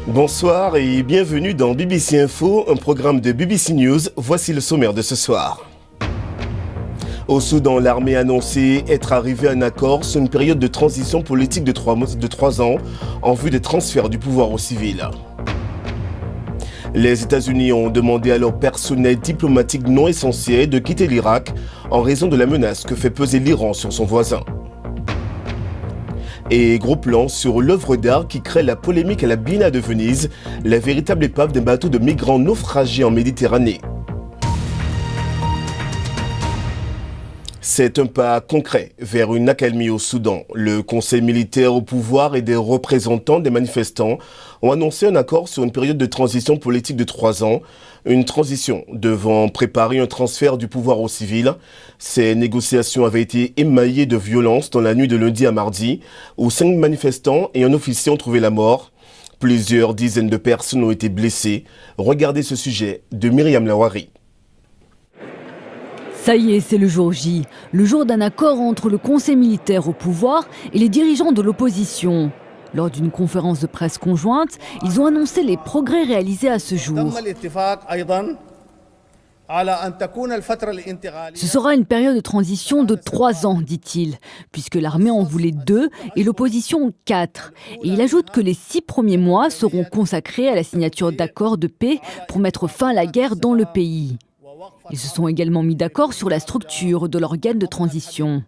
Bonsoir et bienvenue dans BBC Info, un programme de BBC News. Voici le sommaire de ce soir. Au Soudan, l'armée a annoncé être arrivée à un accord sur une période de transition politique de 3 ans en vue des transferts du pouvoir aux civils. Les États-Unis ont demandé à leur personnel diplomatique non essentiel de quitter l'Irak en raison de la menace que fait peser l'Iran sur son voisin. Et gros plan sur l'œuvre d'art qui crée la polémique à la Biennale de Venise, la véritable épave d'un bateau de migrants naufragés en Méditerranée. C'est un pas concret vers une accalmie au Soudan. Le Conseil militaire au pouvoir et des représentants des manifestants ont annoncé un accord sur une période de transition politique de 3 ans. Une transition devant préparer un transfert du pouvoir aux civils. Ces négociations avaient été émaillées de violence dans la nuit de lundi à mardi, où 5 manifestants et un officier ont trouvé la mort. Plusieurs dizaines de personnes ont été blessées. Regardez ce sujet de Myriam Lawari. Ça y est, c'est le jour J, le jour d'un accord entre le Conseil militaire au pouvoir et les dirigeants de l'opposition. Lors d'une conférence de presse conjointe, ils ont annoncé les progrès réalisés à ce jour. Ce sera une période de transition de 3 ans, dit-il, puisque l'armée en voulait 2 et l'opposition 4. Et il ajoute que les 6 premiers mois seront consacrés à la signature d'accords de paix pour mettre fin à la guerre dans le pays. Ils se sont également mis d'accord sur la structure de l'organe de transition.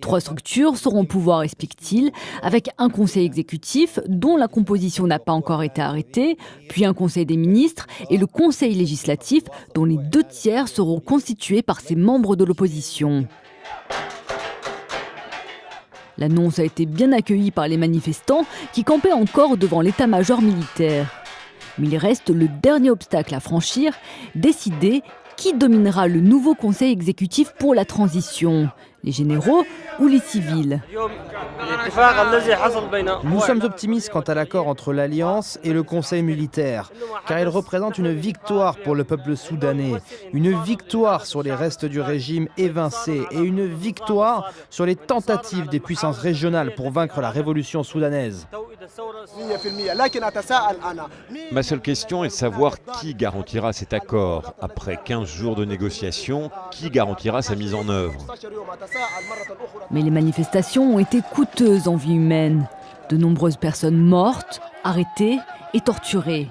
3 structures seront au pouvoir, explique-t-il, avec un conseil exécutif dont la composition n'a pas encore été arrêtée, puis un conseil des ministres et le conseil législatif dont les 2 tiers seront constitués par ses membres de l'opposition. L'annonce a été bien accueillie par les manifestants qui campaient encore devant l'état-major militaire. Mais il reste le dernier obstacle à franchir, décider qui dominera le nouveau conseil exécutif pour la transition, les généraux ou les civils. Nous sommes optimistes quant à l'accord entre l'Alliance et le Conseil militaire, car il représente une victoire pour le peuple soudanais, une victoire sur les restes du régime évincé et une victoire sur les tentatives des puissances régionales pour vaincre la révolution soudanaise. Ma seule question est de savoir qui garantira cet accord. Après 15 jours de négociations, qui garantira sa mise en œuvre ? Mais les manifestations ont été coûteuses en vie humaine. De nombreuses personnes mortes, arrêtées et torturées.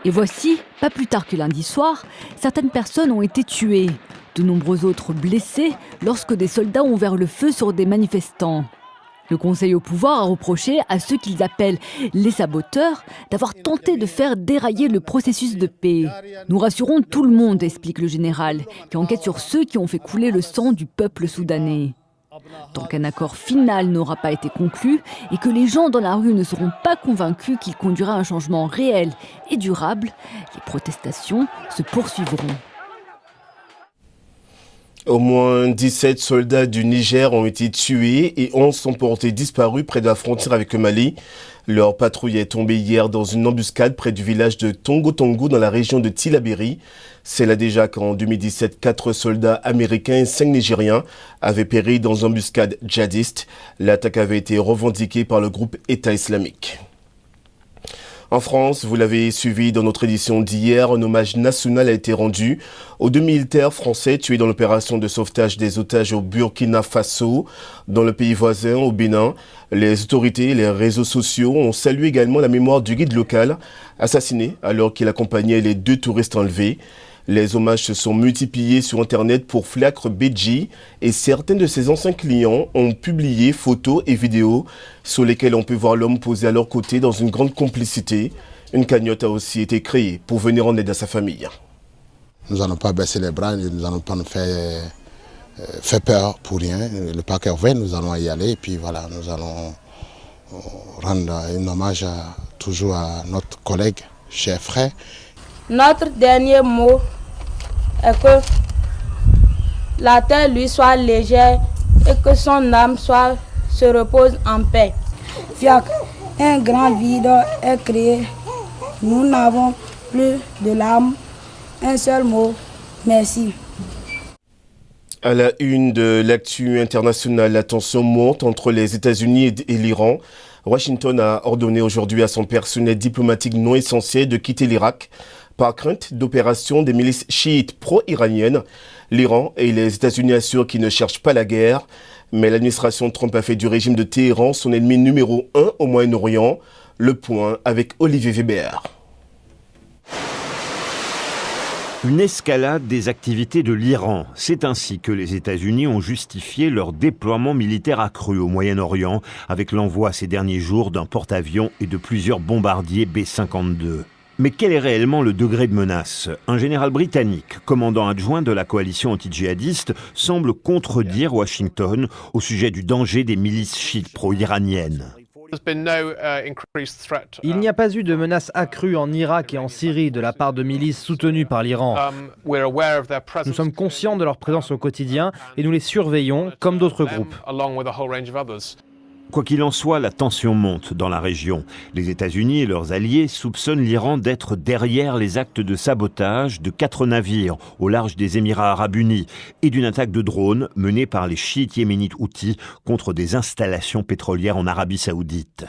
Et voici, pas plus tard que lundi soir, certaines personnes ont été tuées. De nombreux autres blessés lorsque des soldats ont ouvert le feu sur des manifestants. Le Conseil au pouvoir a reproché à ceux qu'ils appellent les saboteurs d'avoir tenté de faire dérailler le processus de paix. Nous rassurons tout le monde, explique le général, qui enquête sur ceux qui ont fait couler le sang du peuple soudanais. Tant qu'un accord final n'aura pas été conclu et que les gens dans la rue ne seront pas convaincus qu'il conduira à un changement réel et durable, les protestations se poursuivront. Au moins 17 soldats du Niger ont été tués et 11 sont portés disparus près de la frontière avec le Mali. Leur patrouille est tombée hier dans une embuscade près du village de Tongo-Tongo dans la région de Tillabéri. C'est là déjà qu'en 2017, 4 soldats américains et 5 Nigériens avaient péri dans une embuscade djihadiste. L'attaque avait été revendiquée par le groupe État islamique. En France, vous l'avez suivi dans notre édition d'hier, un hommage national a été rendu aux 2 militaires français tués dans l'opération de sauvetage des otages au Burkina Faso. Dans le pays voisin, au Bénin, les autorités et les réseaux sociaux ont salué également la mémoire du guide local, assassiné alors qu'il accompagnait les 2 touristes enlevés. Les hommages se sont multipliés sur Internet pour Flacre Beji et certains de ses anciens clients ont publié photos et vidéos sur lesquelles on peut voir l'homme posé à leur côté dans une grande complicité. Une cagnotte a aussi été créée pour venir en aide à sa famille. Nous n'allons pas baisser les bras, nous n'allons pas nous faire peur pour rien. Le parc ouvert, nous allons y aller et puis voilà, nous allons rendre un hommage toujours à notre collègue, cher frère. Notre dernier mot et que la terre lui soit légère et que son âme se repose en paix. Fiacre, un grand vide est créé. Nous n'avons plus de larmes. Un seul mot, merci. À la une de l'actu internationale, la tension monte entre les États-Unis et l'Iran. Washington a ordonné aujourd'hui à son personnel diplomatique non essentiel de quitter l'Irak par crainte d'opérations des milices chiites pro-iraniennes. L'Iran et les États-Unis assurent qu'ils ne cherchent pas la guerre, mais l'administration Trump a fait du régime de Téhéran son ennemi numéro 1 au Moyen-Orient. Le point avec Olivier Weber. Une escalade des activités de l'Iran. C'est ainsi que les États-Unis ont justifié leur déploiement militaire accru au Moyen-Orient avec l'envoi ces derniers jours d'un porte-avions et de plusieurs bombardiers B-52. Mais quel est réellement le degré de menace ? Un général britannique, commandant adjoint de la coalition anti-djihadiste, semble contredire Washington au sujet du danger des milices chiites pro-iraniennes. Il n'y a pas eu de menace accrue en Irak et en Syrie de la part de milices soutenues par l'Iran. Nous sommes conscients de leur présence au quotidien et nous les surveillons comme d'autres groupes. Quoi qu'il en soit, la tension monte dans la région. Les États-Unis et leurs alliés soupçonnent l'Iran d'être derrière les actes de sabotage de 4 navires au large des Émirats arabes unis et d'une attaque de drones menée par les chiites yéménites houthis contre des installations pétrolières en Arabie saoudite.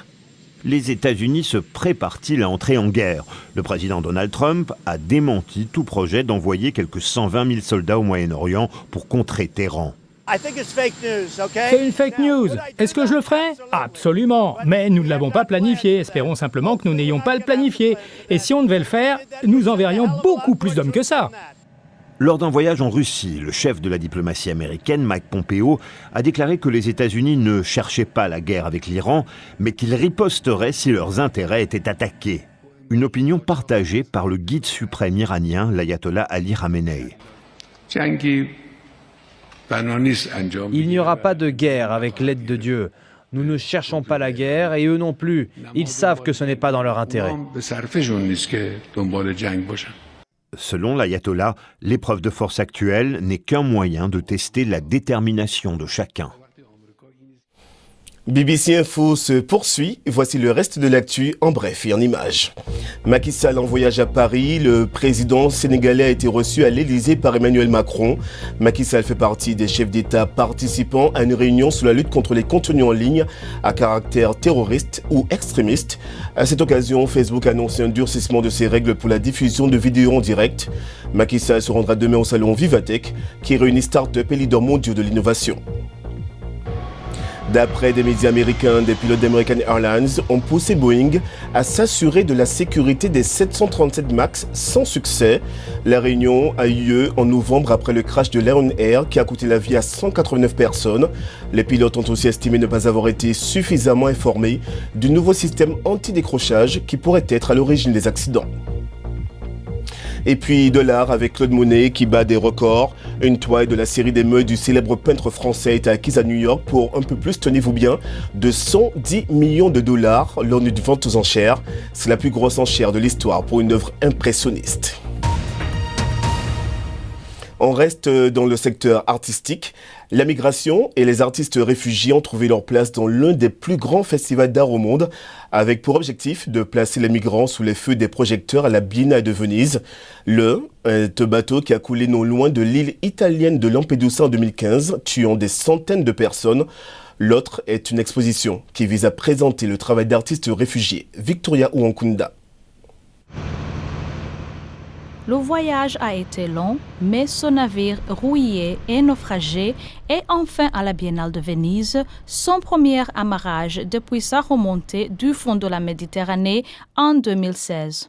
Les États-Unis se préparent-ils à entrer en guerre ? Le président Donald Trump a démenti tout projet d'envoyer quelques 120 000 soldats au Moyen-Orient pour contrer Téhéran. C'est une fake news. Est-ce que je le ferai ? Absolument. Mais nous ne l'avons pas planifié. Espérons simplement que nous n'ayons pas le planifié. Et si on devait le faire, nous enverrions beaucoup plus d'hommes que ça. Lors d'un voyage en Russie, le chef de la diplomatie américaine, Mike Pompeo, a déclaré que les États-Unis ne cherchaient pas la guerre avec l'Iran, mais qu'ils riposteraient si leurs intérêts étaient attaqués. Une opinion partagée par le guide suprême iranien, l'ayatollah Ali Khamenei. Il n'y aura pas de guerre avec l'aide de Dieu. Nous ne cherchons pas la guerre et eux non plus. Ils savent que ce n'est pas dans leur intérêt. Selon l'ayatollah, l'épreuve de force actuelle n'est qu'un moyen de tester la détermination de chacun. BBC Info se poursuit. Voici le reste de l'actu en bref et en images. Macky Sall en voyage à Paris. Le président sénégalais a été reçu à l'Élysée par Emmanuel Macron. Macky Sall fait partie des chefs d'État participant à une réunion sur la lutte contre les contenus en ligne à caractère terroriste ou extrémiste. À cette occasion, Facebook a annoncé un durcissement de ses règles pour la diffusion de vidéos en direct. Macky Sall se rendra demain au salon Vivatech qui réunit start-up et leaders mondiaux de l'innovation. D'après des médias américains, des pilotes d'American Airlines ont poussé Boeing à s'assurer de la sécurité des 737 MAX sans succès. La réunion a eu lieu en novembre après le crash de Lion Air qui a coûté la vie à 189 personnes. Les pilotes ont aussi estimé ne pas avoir été suffisamment informés du nouveau système anti-décrochage qui pourrait être à l'origine des accidents. Et puis de l'art avec Claude Monet qui bat des records. Une toile de la série des Meules du célèbre peintre français a été acquise à New York pour un peu plus, tenez-vous bien, de 110 millions de dollars lors d'une vente aux enchères. C'est la plus grosse enchère de l'histoire pour une œuvre impressionniste. On reste dans le secteur artistique. La migration et les artistes réfugiés ont trouvé leur place dans l'un des plus grands festivals d'art au monde, avec pour objectif de placer les migrants sous les feux des projecteurs à la Biennale de Venise. L'un est un bateau qui a coulé non loin de l'île italienne de Lampedusa en 2015, tuant des centaines de personnes. L'autre est une exposition qui vise à présenter le travail d'artistes réfugiés. Victoria Ouankunda. Le voyage a été long, mais son navire rouillé et naufragé est enfin à la Biennale de Venise, son premier amarrage depuis sa remontée du fond de la Méditerranée en 2016.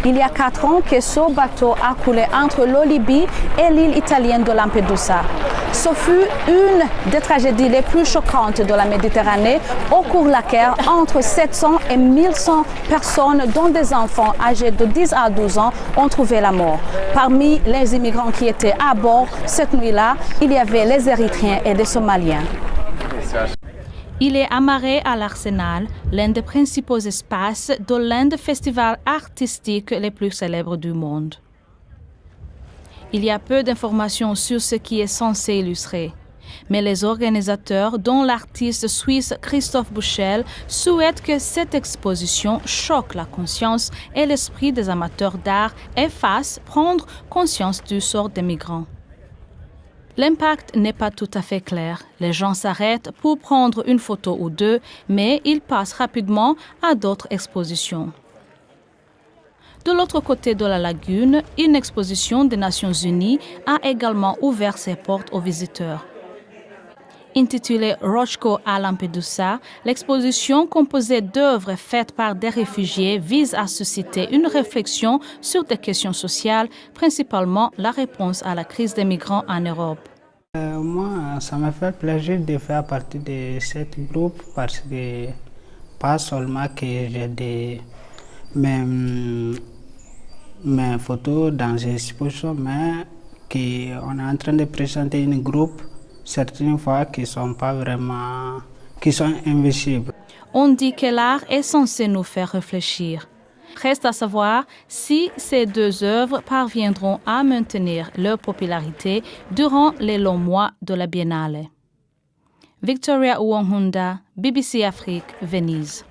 Il y a 4 ans que ce bateau a coulé entre la Libye et l'île italienne de Lampedusa. Ce fut une des tragédies les plus choquantes de la Méditerranée, au cours de laquelle entre 700 et 1100 personnes, dont des enfants âgés de 10 à 12 ans, ont trouvé la mort. Parmi les immigrants qui étaient à bord cette nuit-là, il y avait les Érythréens et des Somaliens. Il est amarré à l'Arsenal, l'un des principaux espaces de l'un des festivals artistiques les plus célèbres du monde. Il y a peu d'informations sur ce qui est censé illustrer. Mais les organisateurs, dont l'artiste suisse Christophe Buchel, souhaitent que cette exposition choque la conscience et l'esprit des amateurs d'art et fasse prendre conscience du sort des migrants. L'impact n'est pas tout à fait clair. Les gens s'arrêtent pour prendre une photo ou deux, mais ils passent rapidement à d'autres expositions. De l'autre côté de la lagune, une exposition des Nations Unies a également ouvert ses portes aux visiteurs. Intitulée Rochko à Lampedusa, l'exposition composée d'œuvres faites par des réfugiés vise à susciter une réflexion sur des questions sociales, principalement la réponse à la crise des migrants en Europe. Moi, ça m'a fait plaisir de faire partie de ce groupe parce que pas seulement que j'ai mes photos dans l'exposition, mais qu'on est en train de présenter un groupe certaines fois qui sont invisibles. On dit que l'art est censé nous faire réfléchir. Reste à savoir si ces deux œuvres parviendront à maintenir leur popularité durant les longs mois de la Biennale. Victoria Uwonhunda, BBC Afrique, Venise.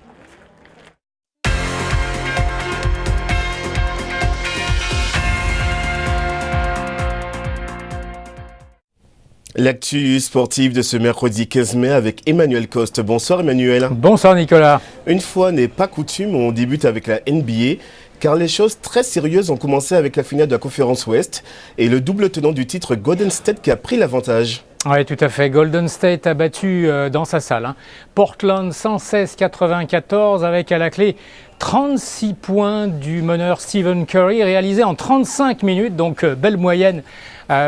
L'actu sportive de ce mercredi 15 mai avec Emmanuel Coste. Bonsoir Emmanuel. Bonsoir Nicolas. Une fois n'est pas coutume, on débute avec la NBA, car les choses très sérieuses ont commencé avec la finale de la Conférence Ouest et le double tenant du titre Golden State qui a pris l'avantage. Oui, tout à fait. Golden State a battu dans sa salle Portland 116-94 avec à la clé 36 points du meneur Stephen Curry réalisés en 35 minutes, donc belle moyenne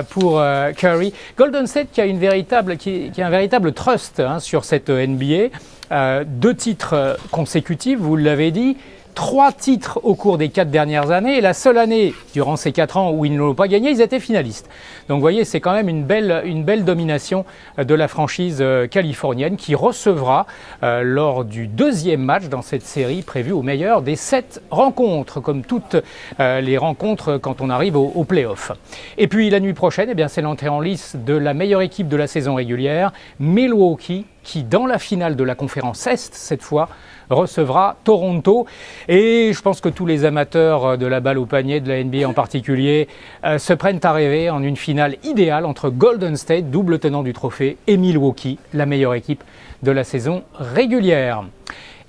pour Curry. Golden State qui a un véritable trust sur cette NBA. 2 titres consécutifs, vous l'avez dit. 3 titres au cours des 4 dernières années. Et la seule année, durant ces 4 ans où ils ne l'ont pas gagné, ils étaient finalistes. Donc vous voyez, c'est quand même une belle domination de la franchise californienne qui recevra lors du 2e match dans cette série prévue au meilleur des 7 rencontres, comme toutes les rencontres quand on arrive au play-off. Et puis la nuit prochaine, c'est l'entrée en lice de la meilleure équipe de la saison régulière, Milwaukee, qui dans la finale de la conférence Est, cette fois, recevra Toronto. Et je pense que tous les amateurs de la balle au panier, de la NBA en particulier, se prennent à rêver en une finale idéale entre Golden State, double tenant du trophée, et Milwaukee, la meilleure équipe de la saison régulière.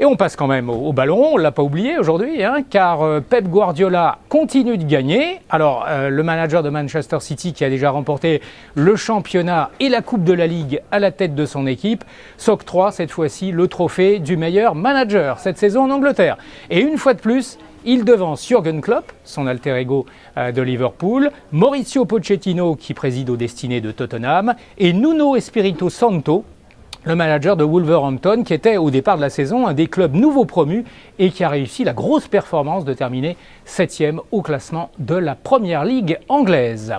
Et on passe quand même au ballon rond, on ne l'a pas oublié aujourd'hui, car Pep Guardiola continue de gagner. Alors, le manager de Manchester City qui a déjà remporté le championnat et la Coupe de la Ligue à la tête de son équipe, s'octroie cette fois-ci le trophée du meilleur manager cette saison en Angleterre. Et une fois de plus, il devance Jürgen Klopp, son alter ego de Liverpool, Mauricio Pochettino qui préside aux destinées de Tottenham et Nuno Espirito Santo, le manager de Wolverhampton, qui était au départ de la saison un des clubs nouveaux promus et qui a réussi la grosse performance de terminer 7e au classement de la Première Ligue anglaise.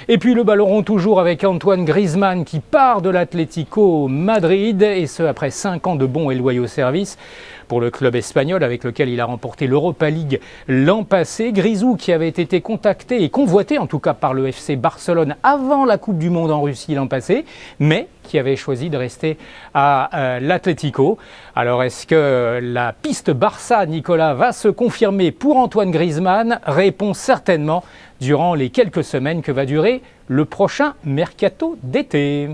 Et puis le ballon rond toujours avec Antoine Griezmann qui part de l'Atlético Madrid, et ce après 5 ans de bons et loyaux services pour le club espagnol avec lequel il a remporté l'Europa League l'an passé. Grisou qui avait été contacté et convoité en tout cas par le FC Barcelone avant la Coupe du Monde en Russie l'an passé, mais qui avait choisi de rester à l'Atlético. Alors est-ce que la piste Barça, Nicolas, va se confirmer pour Antoine Griezmann? Réponse certainement durant les quelques semaines que va durer le prochain mercato d'été.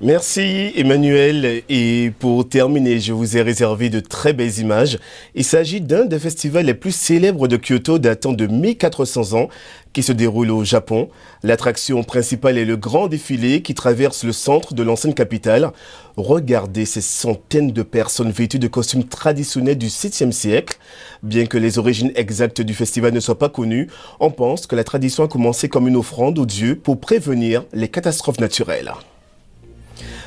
Merci Emmanuel, et pour terminer, je vous ai réservé de très belles images. Il s'agit d'un des festivals les plus célèbres de Kyoto datant de 1400 ans qui se déroule au Japon. L'attraction principale est le grand défilé qui traverse le centre de l'ancienne capitale. Regardez ces centaines de personnes vêtues de costumes traditionnels du 7e siècle. Bien que les origines exactes du festival ne soient pas connues, on pense que la tradition a commencé comme une offrande aux dieux pour prévenir les catastrophes naturelles.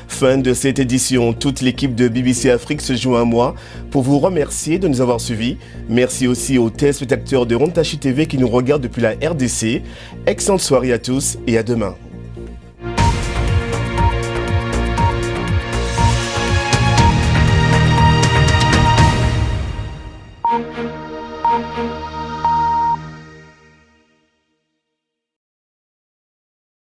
Fin de cette édition, toute l'équipe de BBC Afrique se joint à moi pour vous remercier de nous avoir suivis. Merci aussi aux téléspectateurs de Rontachi TV qui nous regardent depuis la RDC. Excellente soirée à tous et à demain.